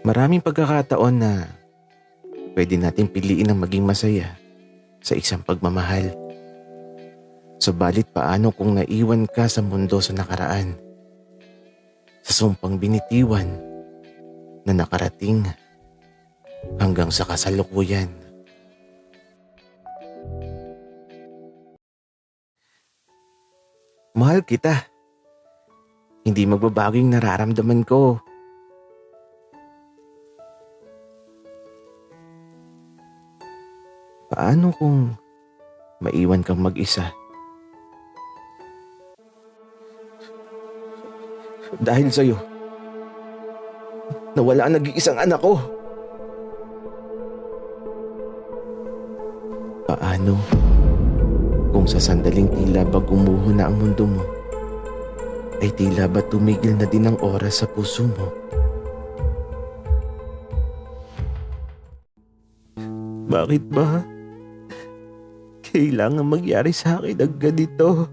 Maraming pagkakataon na pwede natin piliin ang maging masaya sa isang pagmamahal. Subalit paano kung naiwan ka sa mundo sa nakaraan? Sa sumpang binitiwan na nakarating hanggang sa kasalukuyan. Mahal kita. Hindi magbabago yung nararamdaman ko. Paano kung maiwan kang mag-isa? Dahil sa'yo, nawala ang nag-iisang anak ko. Paano kung sa sandaling tila ba gumuho na ang mundo mo, ay tila ba tumigil na din ang oras sa puso mo? Bakit ba kailangan mangyari sa akin ang ganito?